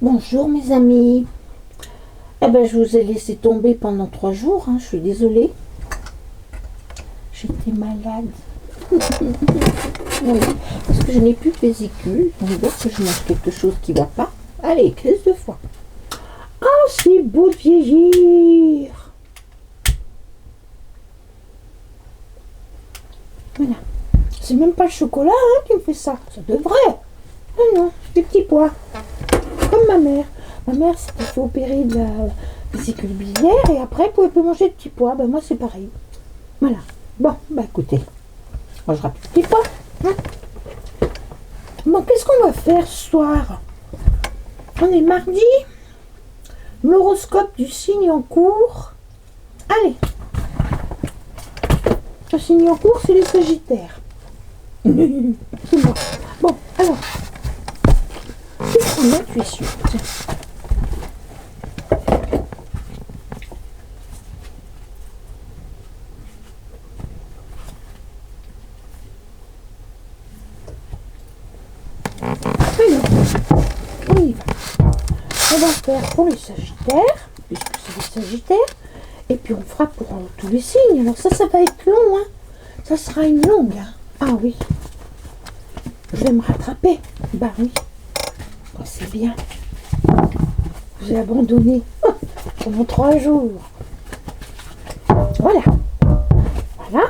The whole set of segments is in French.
Bonjour mes amis. Eh ben, je vous ai laissé tomber pendant 3 jours, hein, je suis désolée. J'étais malade. Oui, parce que je n'ai plus de vésicule. On voit que je mange quelque chose qui ne va pas. Allez, crise de foie. Ah, c'est beau de vieillir. Voilà. C'est même pas le chocolat hein, qui me fait ça. Ça devrait. Non, non, des petits pois. Comme ma mère. Ma mère s'était fait opérer de la vésicule biliaire et après elle pouvait plus manger de petits pois. Ben moi c'est pareil. Voilà. Bon, bah écoutez, on mangera plus de petits pois. Hein. Bon, qu'est-ce qu'on va faire ce soir? On est mardi. L'horoscope du signe en cours. Allez. Le signe en cours, c'est les Sagittaires. C'est bon. Bon, alors. Qu'est-ce qu'on a intuition? Alors, on y va. On va faire pour les Sagittaires, puisque c'est les Sagittaires, et puis on fera pour tous les signes. Alors ça va être long, hein. Ça sera une longue, hein. Ah oui. Je vais me rattraper. Bah oui. Oh, c'est bien. J'ai abandonné pendant 3 jours. Voilà. Voilà.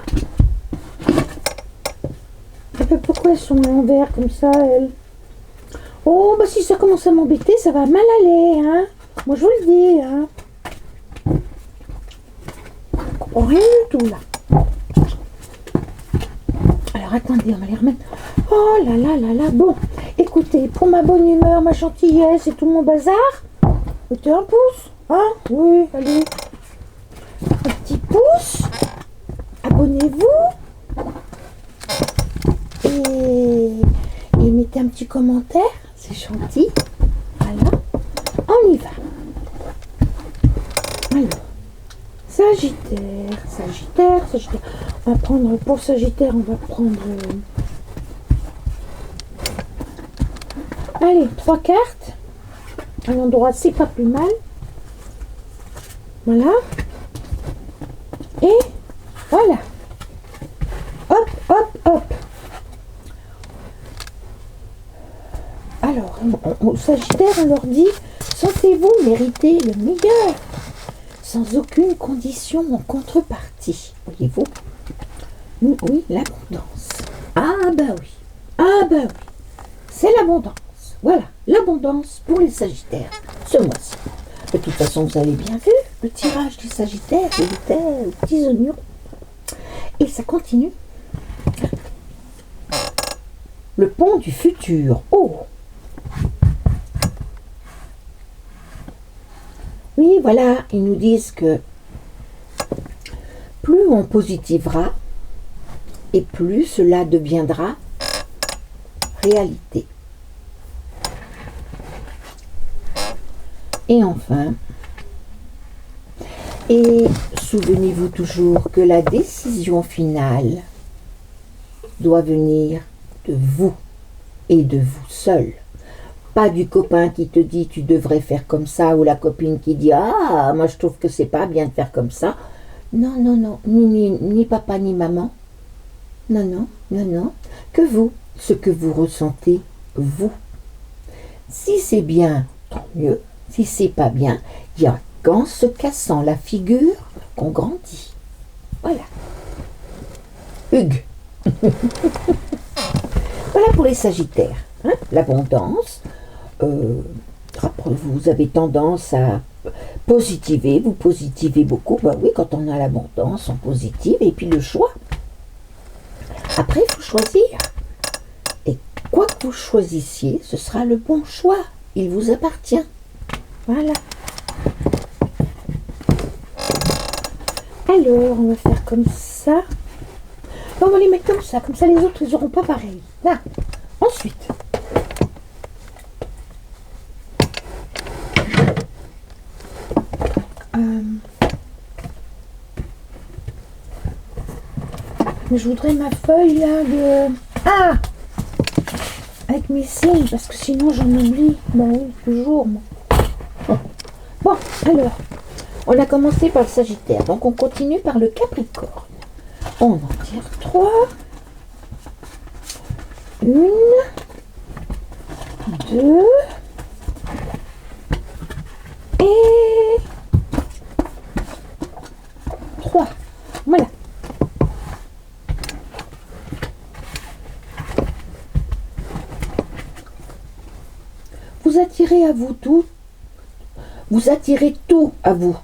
Et puis pourquoi elles sont à l'envers comme ça, elles? Oh, bah si ça commence à m'embêter, ça va mal aller, hein. Moi, je vous le dis, hein. Je comprends rien du tout, là. Alors, attendez, on va les remettre. Oh là là là là. Bon, écoutez, pour ma bonne humeur, ma gentillesse et tout mon bazar, mettez un pouce, hein. Oui, allez. Un petit pouce. Abonnez-vous. Et mettez un petit commentaire. C'est gentil. Voilà. On y va. Alors, Sagittaire, Sagittaire, Sagittaire. On va prendre, pour Sagittaire, on va prendre... allez, 3 cartes. À l'endroit, c'est pas plus mal. Voilà. Et voilà. Hop, hop, hop. Alors, au Sagittaire, on leur dit, sentez-vous mériter le meilleur, sans aucune condition en contrepartie. Voyez-vous? Oui, l'abondance. Ah bah oui. Ah bah oui. C'est l'abondance. Voilà, l'abondance pour les Sagittaires, ce mois-ci. De toute façon, vous avez bien vu le tirage des Sagittaires, il était aux petits oignons. Et ça continue. Le pont du futur. Oh! Oui, voilà, ils nous disent que plus on positivera et plus cela deviendra réalité. Et enfin, et souvenez-vous toujours que la décision finale doit venir de vous et de vous seul. Pas du copain qui te dit tu devrais faire comme ça ou la copine qui dit ah moi je trouve que c'est pas bien de faire comme ça. Non, non, non, ni papa ni maman. Non, non, non, non. Que vous, ce que vous ressentez, vous. Si c'est bien, tant mieux. Si c'est pas bien, il y a qu'en se cassant la figure qu'on grandit. Voilà. Hugues. Voilà pour les Sagittaires. Hein, l'abondance. Vous avez tendance à positiver, vous positivez beaucoup. Ben oui, quand on a l'abondance, on positive. Et puis le choix. Après, il faut choisir. Et quoi que vous choisissiez, ce sera le bon choix. Il vous appartient. Voilà. Alors, on va faire comme ça. On va les mettre comme ça les autres, ils n'auront pas pareil. Là, ensuite. Mais je voudrais ma feuille là de... Ah! Avec mes signes, parce que sinon j'en oublie. Ben oui, toujours. Moi. Bon, alors, on a commencé par le Sagittaire, donc on continue par le Capricorne. On en tire 3. 1, 2 et 3. Voilà. Vous attirez à vous tout. Vous attirez tout à vous.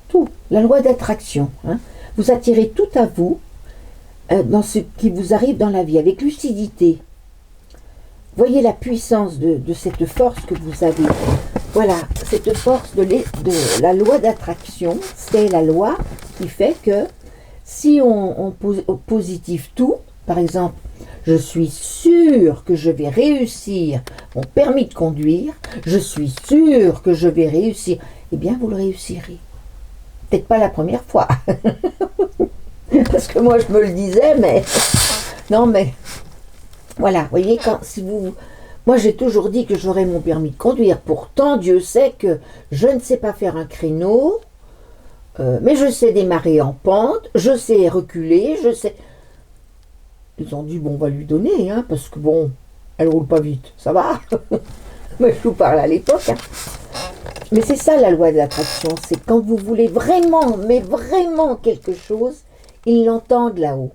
Tout. La loi d'attraction. Hein. Vous attirez tout à vous dans ce qui vous arrive dans la vie avec lucidité. Voyez la puissance de cette force que vous avez. Voilà, cette force de la loi d'attraction, c'est la loi qui fait que si on positive tout, par exemple, je suis sûr que je vais réussir mon permis de conduire, je suis sûr que je vais réussir, eh bien vous le réussirez. Peut-être pas la première fois. Parce que moi je me le disais, mais non mais voilà, vous voyez, moi j'ai toujours dit que j'aurais mon permis de conduire, pourtant Dieu sait que je ne sais pas faire un créneau, mais je sais démarrer en pente, je sais reculer, je sais. Ils ont dit bon, on va lui donner, hein, parce que bon, elle roule pas vite, ça va. Mais je vous parle à l'époque. Hein. Mais c'est ça la loi de l'attraction, c'est quand vous voulez vraiment, mais vraiment quelque chose, ils l'entendent là-haut.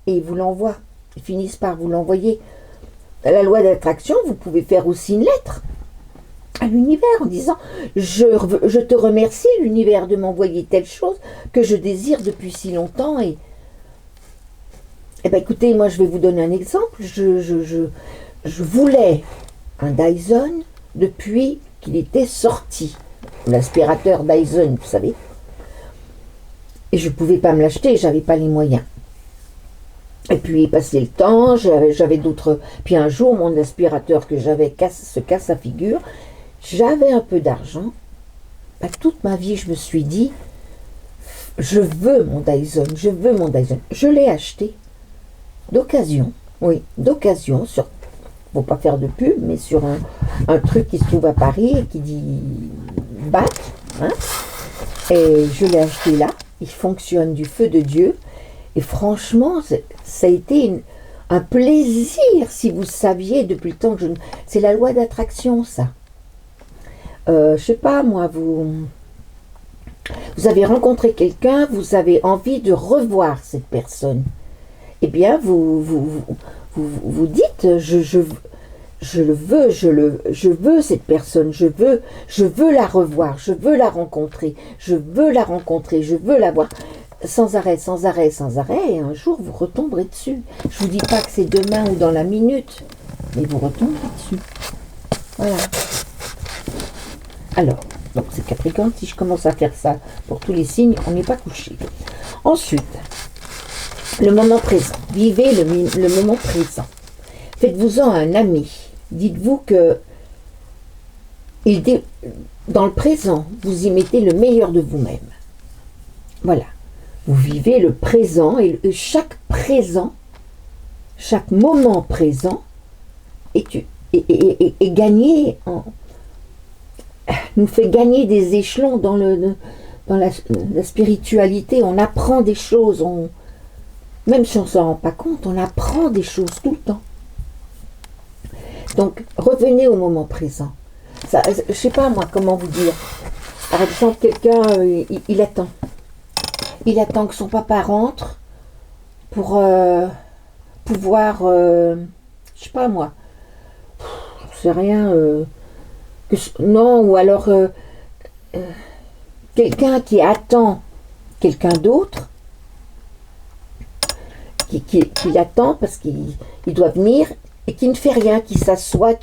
Et ils vous l'envoient. Ils finissent par vous l'envoyer. La loi d'attraction, vous pouvez faire aussi une lettre à l'univers en disant je te remercie l'univers de m'envoyer telle chose que je désire depuis si longtemps. Et eh bien écoutez, moi je vais vous donner un exemple. Je voulais un Dyson depuis qu'il était sorti. L'aspirateur Dyson, vous savez. Et je ne pouvais pas me l'acheter, j'avais pas les moyens. Et puis passé le temps, j'avais d'autres. Puis un jour, mon aspirateur que j'avais se casse la figure. J'avais un peu d'argent. Toute ma vie, je me suis dit, je veux mon Dyson, je veux mon Dyson. Je l'ai acheté d'occasion, oui, d'occasion, sur, faut pas faire de pub, mais sur un truc qui se trouve à Paris et qui dit BAC, hein, et je l'ai acheté là. Il fonctionne du feu de Dieu. Et franchement, ça a été un plaisir, si vous saviez, depuis le temps que c'est la loi d'attraction, ça. Je sais pas, moi, vous avez rencontré quelqu'un, vous avez envie de revoir cette personne. Eh bien, vous dites, je veux cette personne, je veux la revoir, je veux la rencontrer, je veux la voir. Sans arrêt, et un jour vous retomberez dessus. Je vous dis pas que c'est demain ou dans la minute, mais vous retomberez dessus. Voilà. Alors, donc c'est Capricorne, si je commence à faire ça pour tous les signes, on n'est pas couché. Ensuite, le moment présent. Vivez le moment présent. Faites-vous-en un ami. Dites-vous que dans le présent, vous y mettez le meilleur de vous-même. Voilà. Vous vivez le présent et chaque moment présent est gagné, nous fait gagner des échelons dans la spiritualité. On apprend des choses, même si on ne s'en rend pas compte, on apprend des choses tout le temps. Donc, revenez au moment présent. Ça, je ne sais pas, moi, comment vous dire. Par exemple, quelqu'un, il attend. Il attend que son papa rentre pour pouvoir, je sais pas moi, je sais rien, non, ou alors quelqu'un qui attend quelqu'un d'autre, qui l'attend parce qu'il doit venir et qui ne fait rien, qui s'assoit,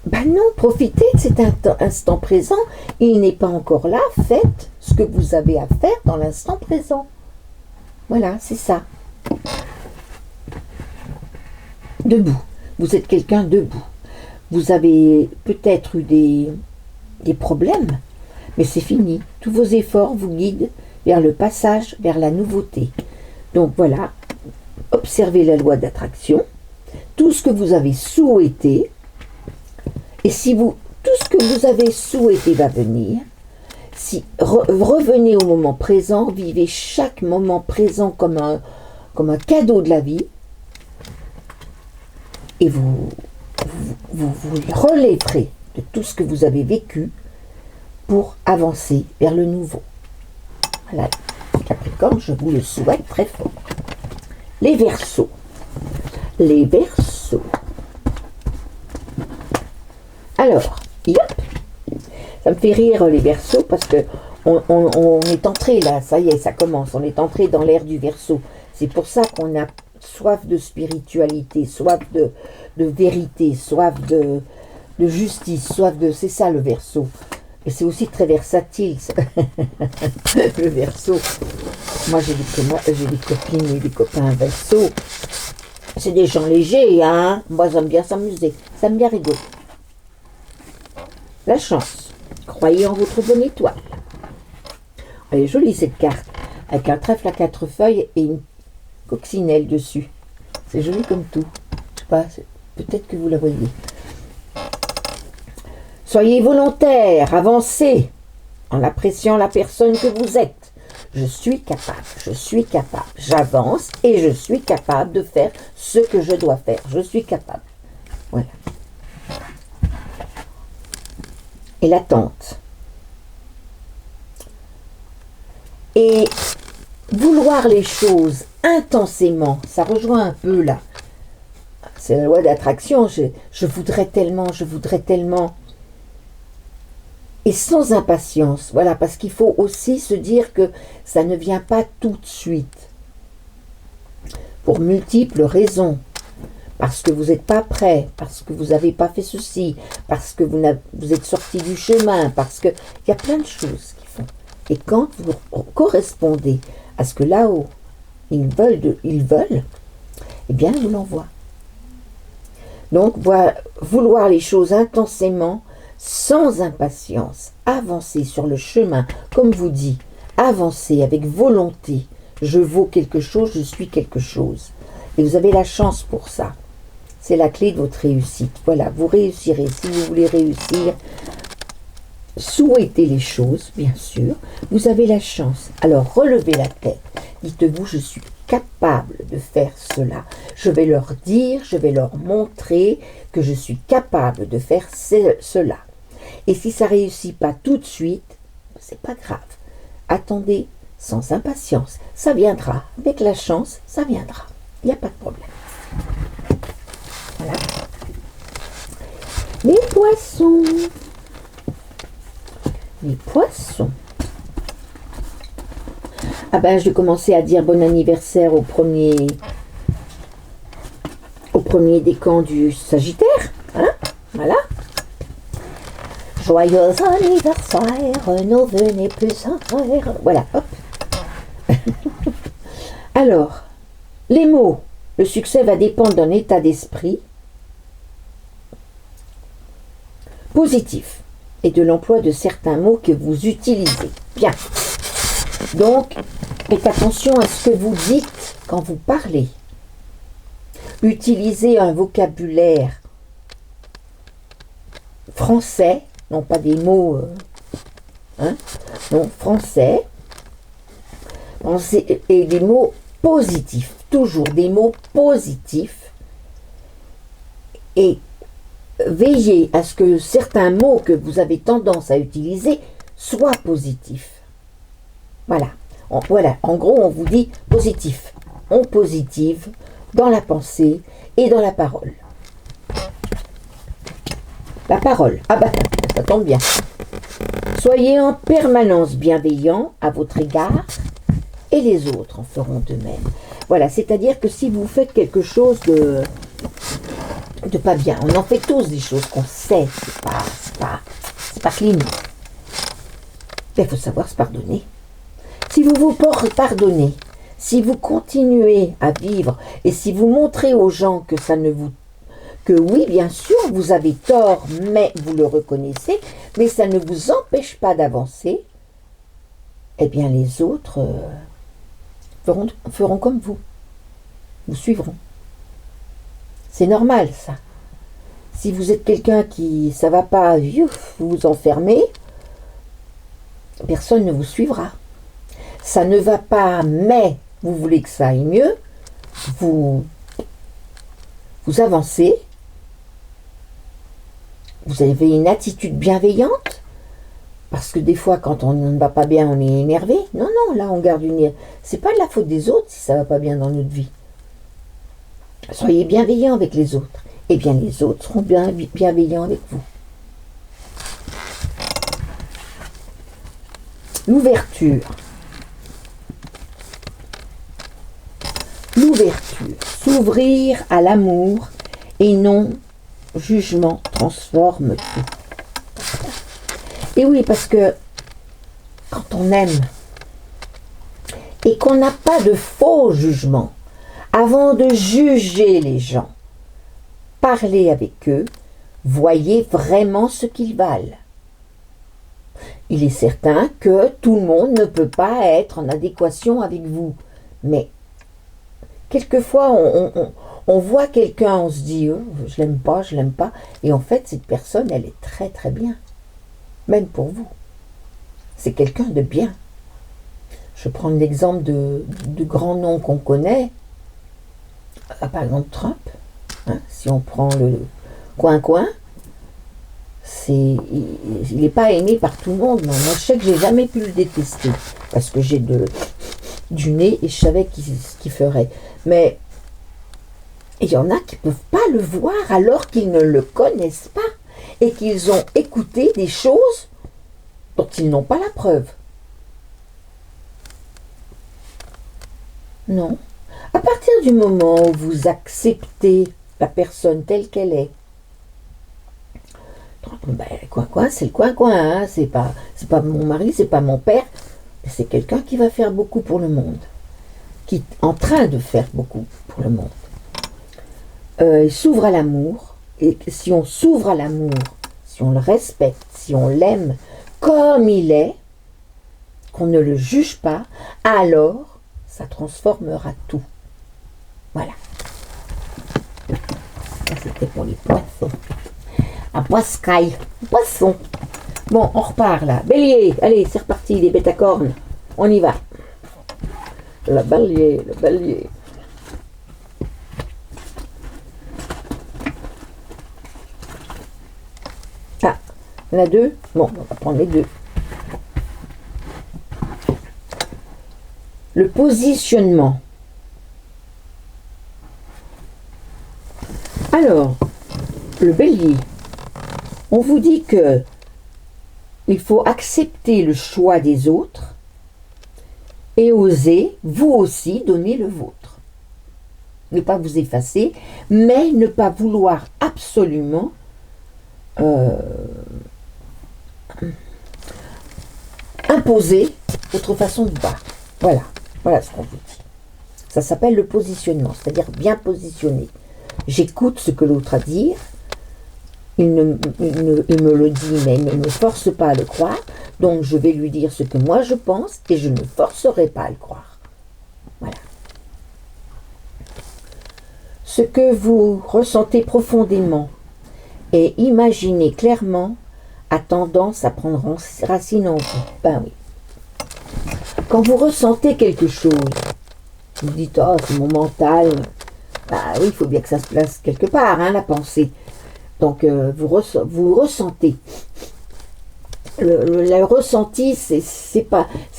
ben non, profitez de cet instant présent. Il n'est pas encore là. Faites ce que vous avez à faire dans l'instant présent. Voilà, c'est ça. Debout. Vous êtes quelqu'un debout. Vous avez peut-être eu des problèmes, mais c'est fini. Tous vos efforts vous guident vers le passage, vers la nouveauté. Donc voilà, observez la loi d'attraction, tout ce que vous avez souhaité, et si vous, tout ce que vous avez souhaité va venir. Si revenez au moment présent, vivez chaque moment présent comme un cadeau de la vie, et vous relèverez de tout ce que vous avez vécu pour avancer vers le nouveau. Voilà, Capricorne, je vous le souhaite très fort. Les Verseaux. Les Verseaux. Alors, yop, ça me fait rire les Verseaux parce que on est entré là, ça y est, ça commence, on est entré dans l'ère du Verseau. C'est pour ça qu'on a soif de spiritualité, soif de vérité, soif de justice, soif de... C'est ça le Verseau. Et c'est aussi très versatile, le Verseau. Moi j'ai des copines et des copains Verseau. C'est des gens légers, hein. Moi j'aime bien s'amuser, ça me bien rigoler. La chance. Croyez en votre bonne étoile. Elle est jolie cette carte, avec un trèfle à 4 feuilles et une coccinelle dessus. C'est joli comme tout. Je sais pas, peut-être que vous la voyez. Soyez volontaire, avancez en appréciant la personne que vous êtes. Je suis capable, j'avance et je suis capable de faire ce que je dois faire. Je suis capable. Voilà. Et l'attente. Et vouloir les choses intensément, ça rejoint un peu là. C'est la loi d'attraction, je voudrais tellement. Et sans impatience, voilà, parce qu'il faut aussi se dire que ça ne vient pas tout de suite. Pour multiples raisons. Parce que vous n'êtes pas prêt, parce que vous n'avez pas fait ceci, parce que vous êtes sorti du chemin, parce que... Il y a plein de choses qui font. Et quand vous correspondez à ce que là-haut, ils veulent, eh bien, ils vous l'envoient. Donc, vouloir les choses intensément, sans impatience, avancer sur le chemin, comme vous dit, avancer avec volonté. Je vaux quelque chose, je suis quelque chose. Et vous avez la chance pour ça. C'est la clé de votre réussite. Voilà, vous réussirez. Si vous voulez réussir, souhaitez les choses, bien sûr. Vous avez la chance. Alors, relevez la tête. Dites-vous, je suis capable de faire cela. Je vais leur dire, je vais leur montrer que je suis capable de faire cela. Et si ça ne réussit pas tout de suite, c'est pas grave. Attendez sans impatience. Ça viendra. Avec la chance, ça viendra. Il n'y a pas de problème. Voilà. Les poissons. Les poissons. Ah ben, je vais commencer à dire bon anniversaire au premier décan du Sagittaire. Hein? Voilà. Joyeux anniversaire, nos vœux n'est plus sincères. Voilà, hop. Alors, les mots. Le succès va dépendre d'un état d'esprit positif et de l'emploi de certains mots que vous utilisez. Bien. Donc, faites attention à ce que vous dites quand vous parlez. Utilisez un vocabulaire français, non pas des mots, non, français, et des mots positifs, toujours des mots positifs, et veillez à ce que certains mots que vous avez tendance à utiliser soient positifs. Voilà. En gros, on vous dit positif. On positive dans la pensée et dans la parole. La parole. Ah bah, ça tombe bien. Soyez en permanence bienveillant à votre égard et les autres en feront de même. Voilà, c'est-à-dire que si vous faites quelque chose de pas bien, on en fait tous des choses qu'on sait, c'est pas clean. Il faut savoir se pardonner. Si vous vous pardonnez, si vous continuez à vivre et si vous montrez aux gens que oui, bien sûr, vous avez tort, mais vous le reconnaissez, mais ça ne vous empêche pas d'avancer, eh bien les autres feront comme vous. vous suivront. C'est normal, ça. Si vous êtes quelqu'un qui, ça va pas, vous vous enfermez, personne ne vous suivra. Ça ne va pas, mais vous voulez que ça aille mieux, vous avancez, vous avez une attitude bienveillante, parce que des fois, quand on ne va pas bien, on est énervé. Non, non, là, on garde une... C'est pas de la faute des autres si ça va pas bien dans notre vie. Soyez bienveillants avec les autres. Eh bien, les autres seront bienveillants avec vous. L'ouverture. L'ouverture. S'ouvrir à l'amour et non jugement transforme tout. Et oui, parce que quand on aime et qu'on n'a pas de faux jugement, avant de juger les gens, parlez avec eux, voyez vraiment ce qu'ils valent. Il est certain que tout le monde ne peut pas être en adéquation avec vous, mais quelquefois on voit quelqu'un, on se dit oh, je l'aime pas, et en fait cette personne elle est très très bien, même pour vous. C'est quelqu'un de bien. Je prends l'exemple de grands noms qu'on connaît, par exemple Trump, hein, si on prend le coin, il n'est pas aimé par tout le monde. Non. Moi je sais que j'ai jamais pu le détester, parce que j'ai du nez et je savais ce qu'il ferait. Mais il y en a qui ne peuvent pas le voir alors qu'ils ne le connaissent pas et qu'ils ont écouté des choses dont ils n'ont pas la preuve. Non. À partir du moment où vous acceptez la personne telle qu'elle est, ben, coin, c'est le coin, hein, c'est pas mon mari, c'est pas mon père, c'est quelqu'un qui va faire beaucoup pour le monde, qui est en train de faire beaucoup pour le monde. Il s'ouvre à l'amour, et si on s'ouvre à l'amour, si on le respecte, si on l'aime comme il est, qu'on ne le juge pas, alors ça transformera tout. Voilà. Ça c'était pour les poissons. À poisson. Bon, on repart là. Bélier, allez, c'est reparti, les bêtes à cornes. On y va. Le bélier. Ah, il y en a deux. Bon, on va prendre les deux. Le positionnement. Alors, le bélier, on vous dit que il faut accepter le choix des autres et oser, vous aussi, donner le vôtre. Ne pas vous effacer, mais ne pas vouloir absolument imposer votre façon de voir. Voilà ce qu'on vous dit. Ça s'appelle le positionnement, c'est-à-dire bien positionné. J'écoute ce que l'autre a à dire, il me le dit, mais il ne me force pas à le croire, donc je vais lui dire ce que moi je pense et je ne forcerai pas à le croire. Voilà. Ce que vous ressentez profondément et imaginez clairement a tendance à prendre racine en vous. Ben oui. Quand vous ressentez quelque chose, vous dites « Oh, c'est mon mental », bah oui, il faut bien que ça se place quelque part, hein, la pensée. Donc, vous ressentez. Le ressenti, c'est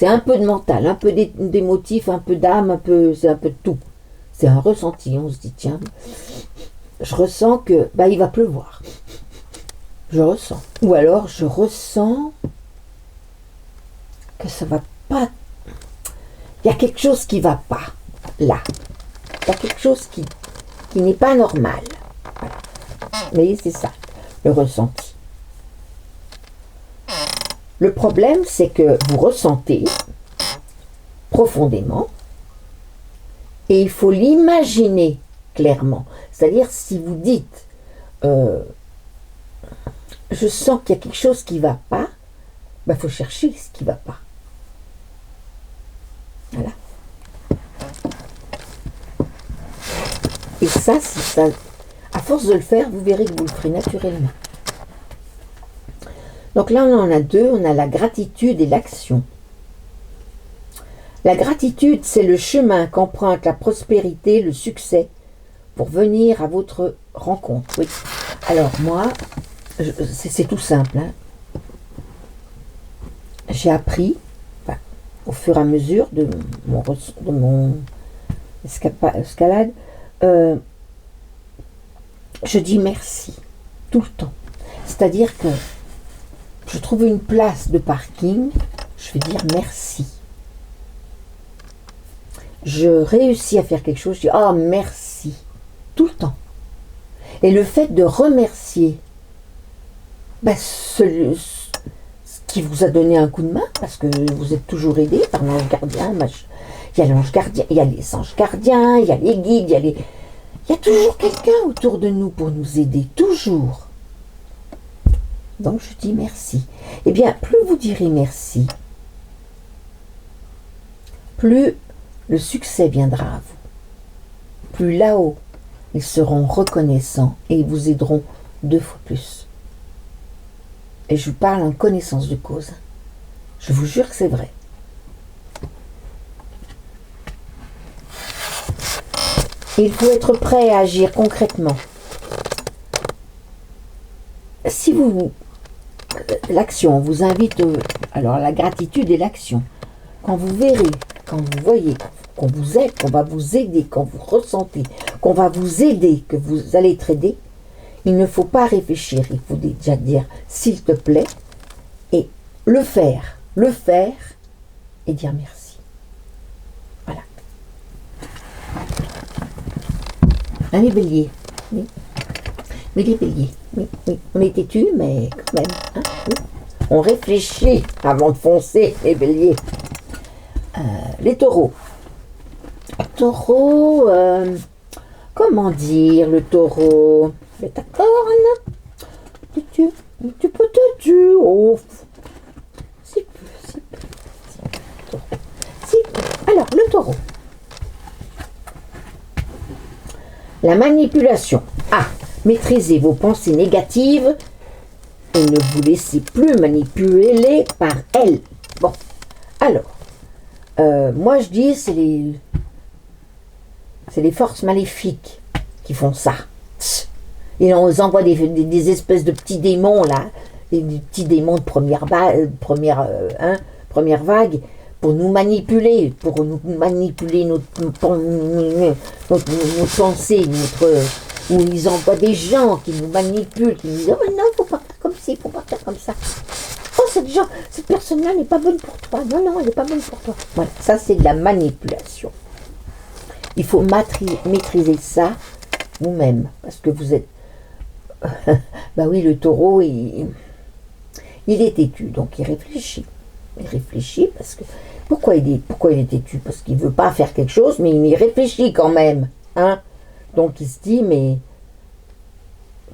un peu de mental, un peu d'émotif, un peu d'âme, c'est un peu de tout. C'est un ressenti. On se dit, tiens, je ressens que, il va pleuvoir. Je ressens. Ou alors, je ressens que ça va pas. Il y a quelque chose qui va pas, là. Il y a quelque chose qui n'est pas normal. Voilà. Vous voyez, c'est ça, le ressenti. Le problème, c'est que vous ressentez profondément et il faut l'imaginer clairement. C'est-à-dire, si vous dites je sens qu'il y a quelque chose qui ne va pas, il faut chercher ce qui ne va pas. Voilà. ça, à force de le faire, vous verrez que vous le ferez naturellement. Donc là, on en a deux. On a la gratitude et l'action. La gratitude, c'est le chemin qu'emprunte la prospérité, le succès, pour venir à votre rencontre. Oui. Alors moi, c'est tout simple. Hein. J'ai appris, au fur et à mesure de mon escalade, je dis merci tout le temps. C'est-à-dire que je trouve une place de parking, je vais dire merci. Je réussis à faire quelque chose, je dis oh merci, tout le temps. Et le fait de remercier ce qui vous a donné un coup de main, parce que vous êtes toujours aidé par l'ange gardien, il y a l'ange gardien, il y a les anges gardiens, il y a les guides, il y a toujours quelqu'un autour de nous pour nous aider, toujours. Donc je dis merci. Eh bien, plus vous direz merci, plus le succès viendra à vous. Plus là-haut, ils seront reconnaissants et ils vous aideront 2 fois plus. Et je vous parle en connaissance de cause. Je vous jure que c'est vrai. Il faut être prêt à agir concrètement. Si l'action vous invite, alors la gratitude et l'action. Quand vous verrez, quand vous voyez qu'on vous aide, qu'on va vous aider, quand vous ressentez qu'on va vous aider, que vous allez être aidé, il ne faut pas réfléchir, il faut déjà dire s'il te plaît et le faire et dire merci. Voilà. Hein, les béliers, oui. Mais les béliers, oui. On est têtus, mais quand même, hein, oui. On réfléchit avant de foncer, les béliers. Les taureaux. Taureau, comment dire le taureau? Mais ta corne, tu peux te tuer, oh, si peu. Alors, le taureau. La manipulation. Maîtrisez vos pensées négatives et ne vous laissez plus manipuler par elles. Bon, alors, moi je dis c'est les forces maléfiques qui font ça. Et on nous envoie des espèces de petits démons là, des petits démons de première vague, pour nous manipuler, nos pensées, où ils envoient des gens qui nous manipulent, qui nous disent oh non, faut pas faire comme ci, faut pas faire comme ça. Oh cette personne-là n'est pas bonne pour toi. Non, elle n'est pas bonne pour toi. Voilà, ça c'est de la manipulation. Il faut maîtriser ça vous-même, parce que vous êtes bah oui, le taureau, il est têtu, donc il réfléchit. Il réfléchit parce que... Pourquoi il est têtu? Parce qu'il ne veut pas faire quelque chose, mais il y réfléchit quand même. Hein? Donc il se dit, mais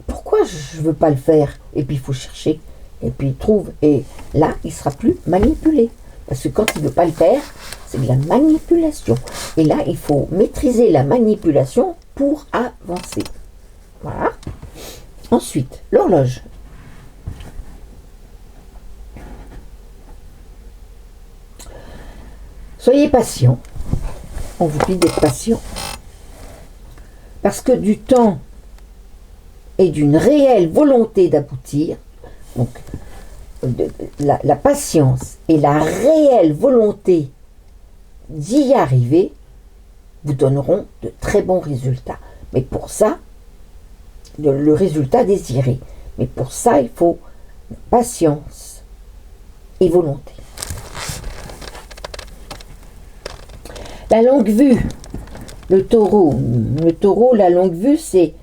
pourquoi je ne veux pas le faire? Et puis il faut chercher, et puis il trouve. Et là, il ne sera plus manipulé. Parce que quand il ne veut pas le faire, c'est de la manipulation. Et là, il faut maîtriser la manipulation pour avancer. Voilà. Ensuite, l'horloge. Soyez patient. On vous dit d'être patient. Parce que du temps et d'une réelle volonté d'aboutir, donc la patience et la réelle volonté d'y arriver vous donneront de très bons résultats. Mais pour ça, le résultat désiré. Mais pour ça, il faut patience et volonté. La longue vue, le taureau, la longue vue, c'est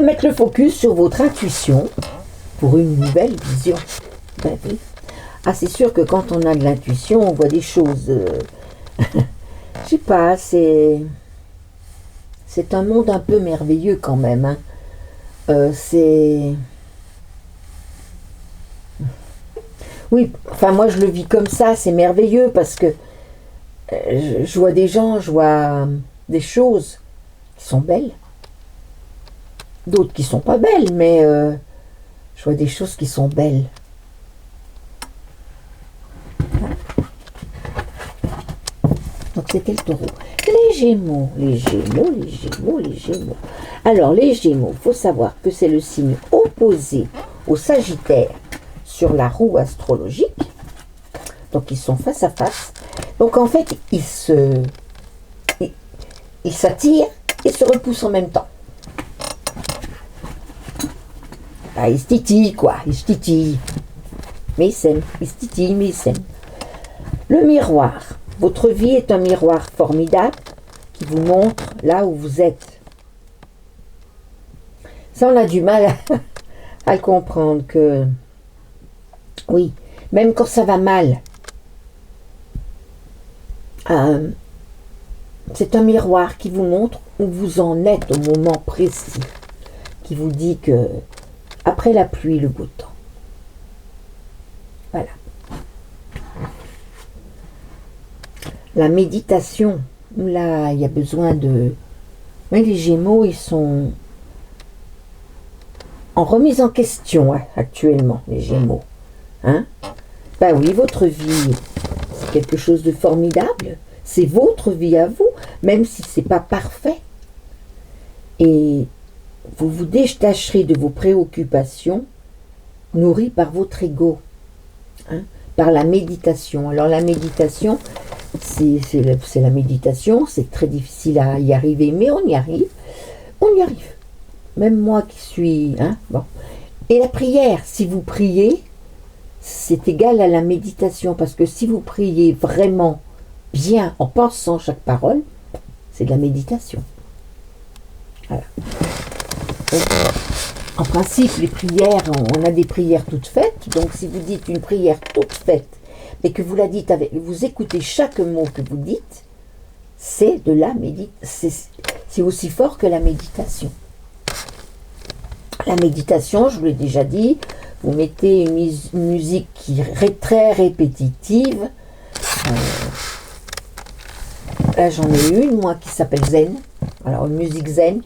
mettre le focus sur votre intuition pour une nouvelle vision. Ben oui. C'est sûr que quand on a de l'intuition, on voit des choses. Je sais pas, c'est un monde un peu merveilleux quand même. Hein. Oui, enfin moi je le vis comme ça, c'est merveilleux parce que je vois des gens, je vois des choses qui sont belles, d'autres qui sont pas belles, mais je vois des choses qui sont belles. Donc c'était le taureau. Les Gémeaux, les Gémeaux, les Gémeaux, les Gémeaux. Alors les Gémeaux, il faut savoir que c'est le signe opposé au Sagittaire sur la roue astrologique. Donc ils sont face à face. Donc en fait, ils s'attirent et se repoussent en même temps. Ah, ils se titillent quoi, ils se titillent. Mais ils s'aiment, ils se titillent, mais ils s'aiment. Le miroir. Votre vie est un miroir formidable qui vous montre là où vous êtes. Ça, on a du mal à le comprendre que, oui, même quand ça va mal, c'est un miroir qui vous montre où vous en êtes au moment précis, qui vous dit que après la pluie, le beau temps. Voilà. La méditation, là, il y a besoin de... Oui, les Gémeaux, ils sont en remise en question actuellement, les Gémeaux. Hein? Ben oui, votre vie, c'est quelque chose de formidable. C'est votre vie à vous, même si ce n'est pas parfait. Et vous vous détacherez de vos préoccupations nourries par votre ego, hein, par la méditation. Alors la méditation, c'est la méditation, c'est très difficile à y arriver, mais on y arrive. On y arrive. Même moi qui suis... Hein, bon. Et la prière, si vous priez, c'est égal à la méditation, parce que si vous priez vraiment bien en pensant chaque parole, c'est de la méditation. Voilà. Donc, en principe, les prières, on a des prières toutes faites, donc si vous dites une prière toute faite, mais que vous la dites avec, vous écoutez chaque mot que vous dites, c'est de la méditation. C'est aussi fort que la méditation. La méditation, je vous l'ai déjà dit, vous mettez une musique qui est très répétitive. Là, j'en ai une, moi, qui s'appelle Zen. Alors, une musique Zen,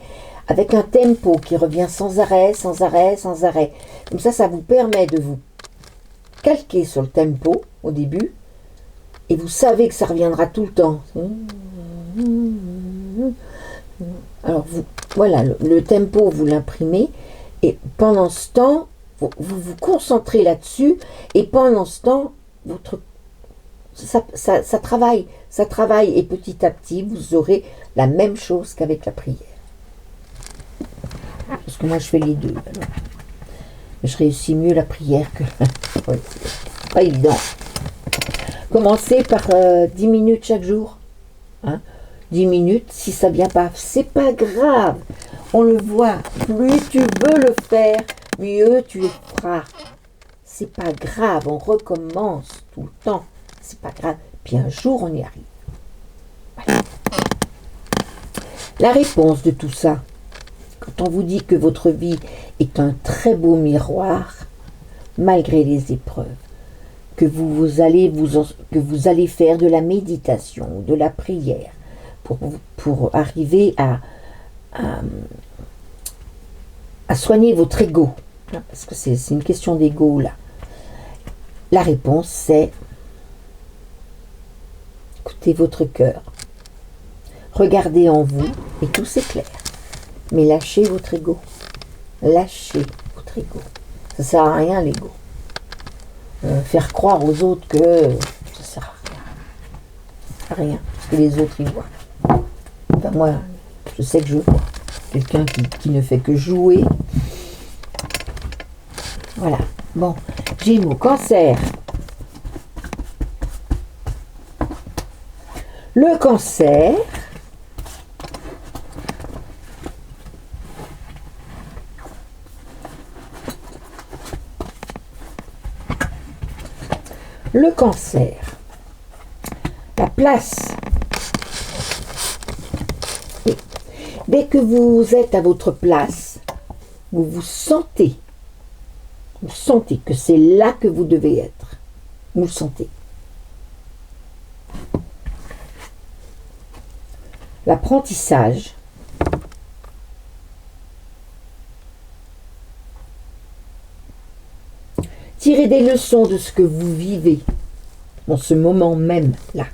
avec un tempo qui revient sans arrêt, sans arrêt, sans arrêt. Comme ça vous permet de vous calquer sur le tempo au début, et vous savez que ça reviendra tout le temps. Alors, voilà, le tempo, vous l'imprimez, et pendant ce temps, vous vous concentrez là-dessus, et pendant ce temps, ça travaille, et petit à petit, vous aurez la même chose qu'avec la prière. Parce que moi, je fais les deux. Alors. Je réussis mieux la prière que... Ouais, c'est pas évident. Commencez par 10 minutes chaque jour. Hein, 10 minutes, si ça ne vient pas, c'est pas grave. On le voit. Plus tu veux le faire, mieux tu le feras. C'est pas grave, on recommence tout le temps. C'est pas grave. Puis un jour, on y arrive. Voilà. La réponse de tout ça, quand on vous dit que votre vie est un très beau miroir, malgré les épreuves, que vous allez faire de la méditation, de la prière, pour arriver à soigner votre ego, parce que c'est une question d'ego là. La réponse, c'est écoutez votre cœur, regardez en vous et tout s'éclaire. Mais lâchez votre ego. Lâchez votre ego. Ça ne sert à rien l'ego. Faire croire aux autres que ça ne sert à rien. Parce que les autres, ils voient. Enfin, moi, je sais que je vois. Quelqu'un qui ne fait que jouer. Voilà. Bon. Gémeaux, Cancer. Le Cancer. Le Cancer, la place. Et dès que vous êtes à votre place, vous sentez que c'est là que vous devez être. Vous le sentez. l'apprentissage, tirez des leçons de ce que vous vivez dans ce moment même là.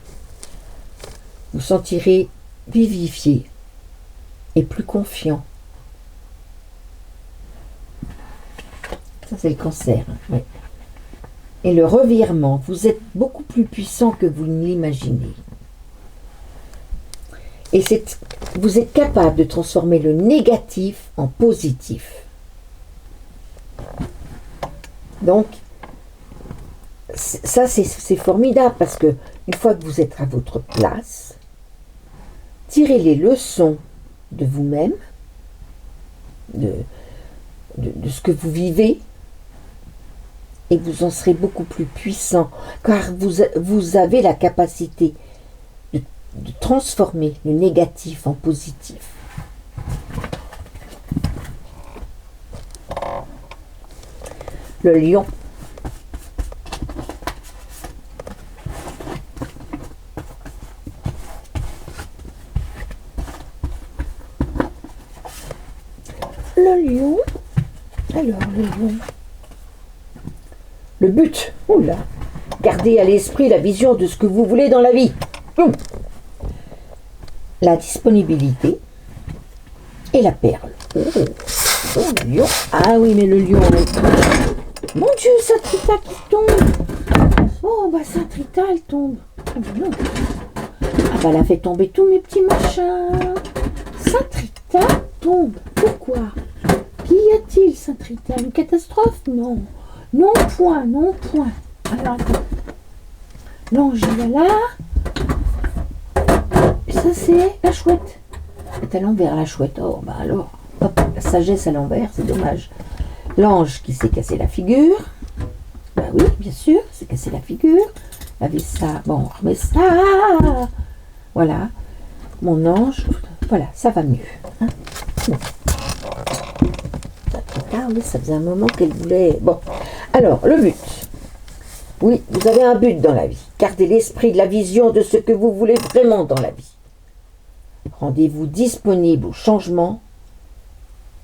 Vous sentirez vivifié et plus confiant. Ça, c'est le cancer. Oui. Et le revirement, vous êtes beaucoup plus puissant que vous ne l'imaginez. Et vous êtes capable de transformer le négatif en positif. Donc, ça, c'est formidable parce que une fois que vous êtes à votre place, tirez les leçons de vous-même, de ce que vous vivez, et vous en serez beaucoup plus puissant, car vous avez la capacité de transformer le négatif en positif. Le lion. Le lion. Alors, le lion. Le but, oula, gardez à l'esprit la vision de ce que vous voulez dans la vie. La disponibilité et la perle. Oh, le lion. Ah oui, mais le lion. Mon Dieu, Saint-Rita qui tombe. Oh, bah Saint-Rita, elle tombe. Ah bah non. Ah bah elle a fait tomber tous mes petits machins. Saint-Rita tombe. Pourquoi? Qu'y a-t-il, Saint-Rita? Une catastrophe? Non. Non point, non point. Alors, attends. L'ange, il est là. Et ça, c'est la chouette. C'est à l'envers, la chouette. Oh, bah alors. Hop, la sagesse à l'envers, c'est dommage. L'ange qui s'est cassé la figure. Bah oui, bien sûr, s'est cassé la figure. Avait ça. Bon, on remet ça. Voilà. Mon ange. Voilà, ça va mieux. Hein, bon. Ah oui, ça faisait un moment qu'elle voulait... Bon, alors, le but. Oui, vous avez un but dans la vie. Gardez l'esprit de la vision de ce que vous voulez vraiment dans la vie. Rendez-vous disponible au changement,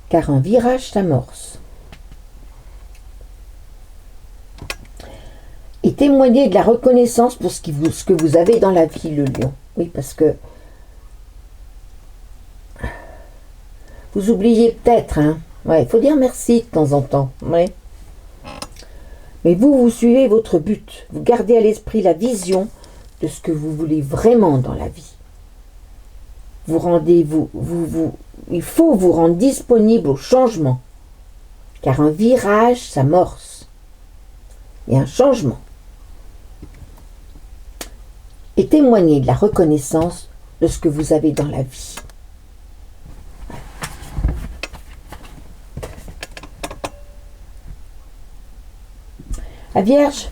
car un virage s'amorce. Et témoignez de la reconnaissance pour ce que vous avez dans la vie, le lion. Oui, parce que vous oubliez peut-être, hein. Ouais, il faut dire merci de temps en temps. Ouais. Mais vous suivez votre but. Vous gardez à l'esprit la vision de ce que vous voulez vraiment dans la vie. Il faut vous rendre disponible au changement. Car un virage s'amorce. Il y a un changement. Et témoignez de la reconnaissance de ce que vous avez dans la vie. La Vierge.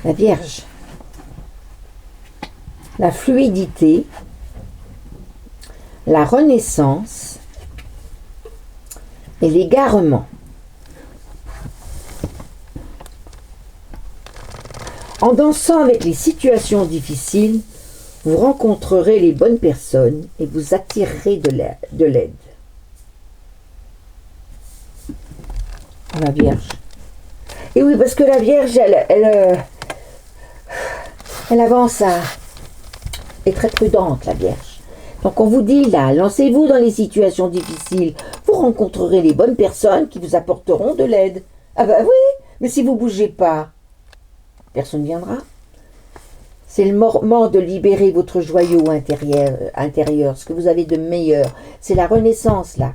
La Vierge. La fluidité, la renaissance et l'égarement. En dansant avec les situations difficiles, vous rencontrerez les bonnes personnes et vous attirerez de l'aide. La Vierge. Et oui, parce que la Vierge, elle avance est très prudente, la Vierge. Donc on vous dit là, lancez-vous dans les situations difficiles, vous rencontrerez les bonnes personnes qui vous apporteront de l'aide. Ah bah oui, mais si vous ne bougez pas, personne ne viendra. C'est le moment de libérer votre joyau intérieur, ce que vous avez de meilleur. C'est la renaissance, là.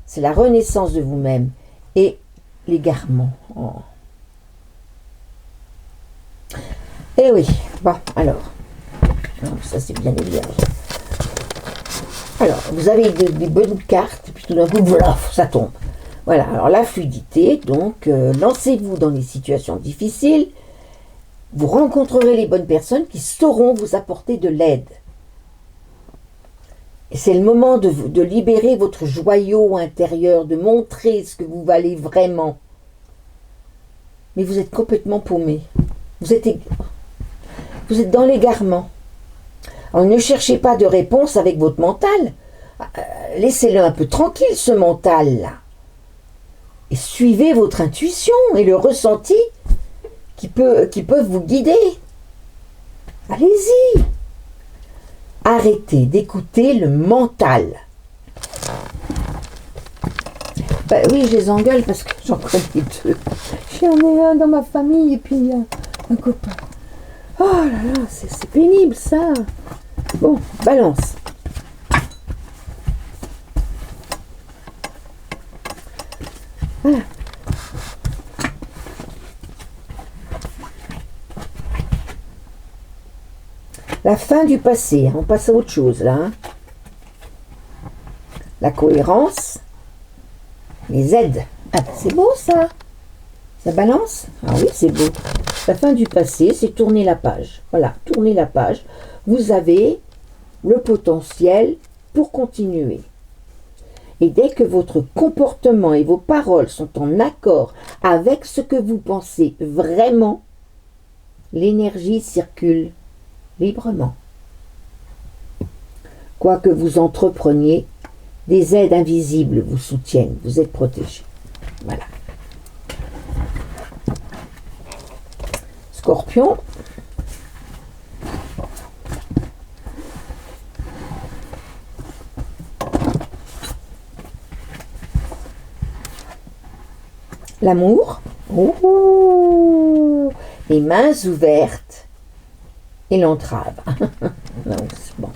C'est la renaissance de vous-même. Et l'égarement. Oh. Eh oui. Bon, alors. Ça, c'est bien les vierges. Alors, vous avez des bonnes cartes, puis tout d'un coup, voilà, ça tombe. Voilà, alors la fluidité, donc, lancez-vous dans les situations difficiles. Vous rencontrerez les bonnes personnes qui sauront vous apporter de l'aide. C'est le moment de libérer votre joyau intérieur, de montrer ce que vous valez vraiment. Mais vous êtes complètement paumé. Vous êtes dans l'égarement. Alors ne cherchez pas de réponse avec votre mental. Laissez-le un peu tranquille, ce mental-là. Et suivez votre intuition et le ressenti qui peuvent vous guider. Allez-y. Arrêtez d'écouter le mental. Ben oui, je les engueule parce que j'en connais deux. J'en ai un dans ma famille et puis un copain. Oh là là, c'est pénible ça. Bon, balance. Voilà. La fin du passé, on passe à autre chose là. Hein. La cohérence, les aides. Ah, c'est beau ça. Ça balance? Ah oui, c'est beau. La fin du passé, c'est tourner la page. Voilà, tourner la page. Vous avez le potentiel pour continuer. Et dès que votre comportement et vos paroles sont en accord avec ce que vous pensez vraiment, l'énergie circule librement. Quoi que vous entrepreniez, des aides invisibles vous soutiennent, vous êtes protégé. Voilà. Scorpion. L'amour. Oh, les mains ouvertes et l'entrave. Bon.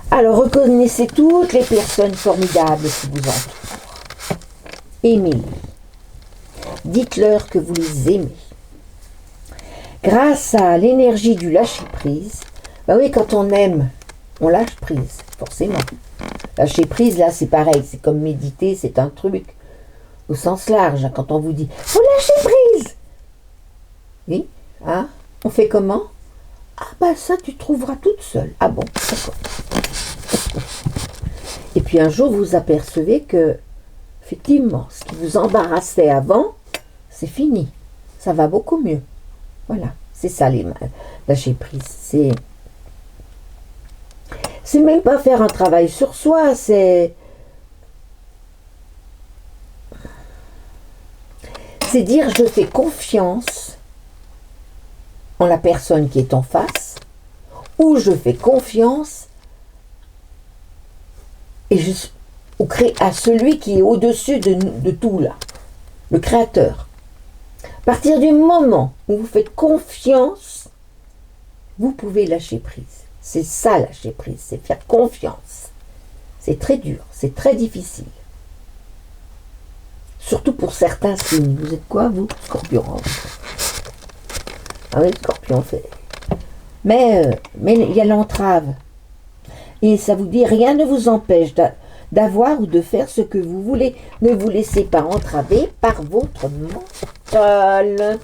Alors, reconnaissez toutes les personnes formidables qui vous entourent. Aimez-les. Dites-leur que vous les aimez. Grâce à l'énergie du lâcher-prise, ben oui, quand on aime, on lâche prise, forcément. Lâcher prise, là, c'est pareil. C'est comme méditer, c'est un truc au sens large. Quand on vous dit « faut lâcher prise !» Oui, hein, on fait comment? Ah ben ça, tu trouveras toute seule. Ah bon, d'accord. Et puis un jour, vous apercevez que, effectivement, ce qui vous embarrassait avant, c'est fini. Ça va beaucoup mieux. Voilà, c'est ça les mains. Lâcher prise, c'est même pas faire un travail sur soi, c'est dire je fais confiance en la personne qui est en face, ou je fais confiance à celui qui est au-dessus de tout là, le créateur. À partir du moment où vous faites confiance, vous pouvez lâcher prise. C'est ça lâcher prise, c'est faire confiance. C'est très dur, c'est très difficile. Surtout pour certains signes. Vous êtes quoi, vous? Scorpion. Ah oui, Scorpion fait. Mais il y a l'entrave. Et ça vous dit, rien ne vous empêche d'avoir ou de faire ce que vous voulez. Ne vous laissez pas entraver par votre mental.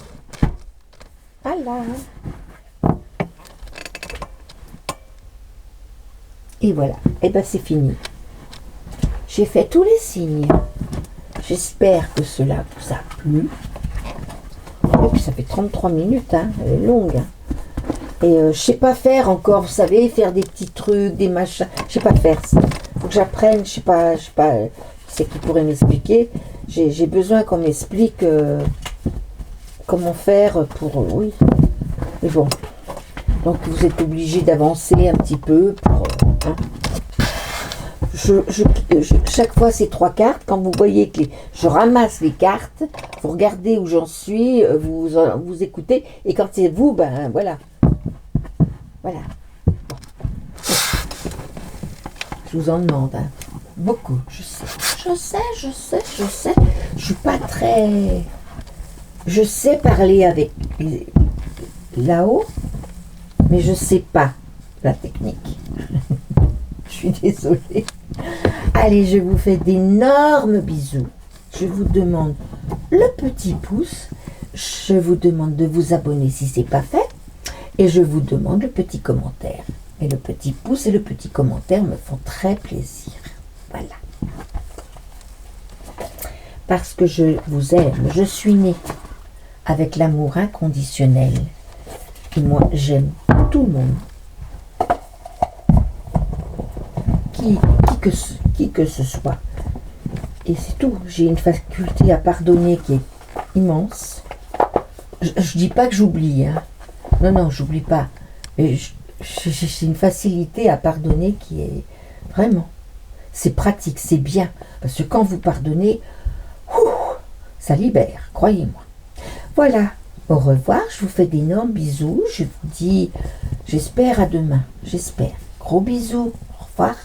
Voilà. Et voilà. Et ben c'est fini. J'ai fait tous les signes. J'espère que cela vous a plu. Et puis ça fait 33 minutes, hein, elle est longue. Hein. Et je sais pas faire encore, vous savez, faire des petits trucs, des machins. Je sais pas faire ça. Faut que j'apprenne, je sais pas, c'est qui pourrait m'expliquer. J'ai besoin qu'on m'explique comment faire pour... oui. Mais bon. Donc vous êtes obligé d'avancer un petit peu pour... hein. Chaque fois c'est 3 cartes. Quand vous voyez que je ramasse les cartes, vous regardez où j'en suis, vous écoutez, et quand c'est vous, ben voilà. Voilà. Bon. Je vous en demande, hein. Beaucoup, je sais. Je suis pas très... Je sais parler avec là-haut, mais je sais pas la technique. Je suis désolée. Allez, je vous fais d'énormes bisous. Je vous demande le petit pouce. Je vous demande de vous abonner si ce n'est pas fait. Et je vous demande le petit commentaire. Et le petit pouce et le petit commentaire me font très plaisir. Voilà. Parce que je vous aime, je suis née avec l'amour inconditionnel. Et moi, j'aime tout le monde. Qui que ce soit. Et c'est tout. J'ai une faculté à pardonner qui est immense. Je dis pas que j'oublie. Hein. Non, j'oublie pas. Mais j'ai une facilité à pardonner qui est vraiment. C'est pratique, c'est bien. Parce que quand vous pardonnez, ça libère, croyez-moi. Voilà. Au revoir. Je vous fais d'énormes bisous. Je vous dis, j'espère à demain. J'espère. Gros bisous. Au revoir.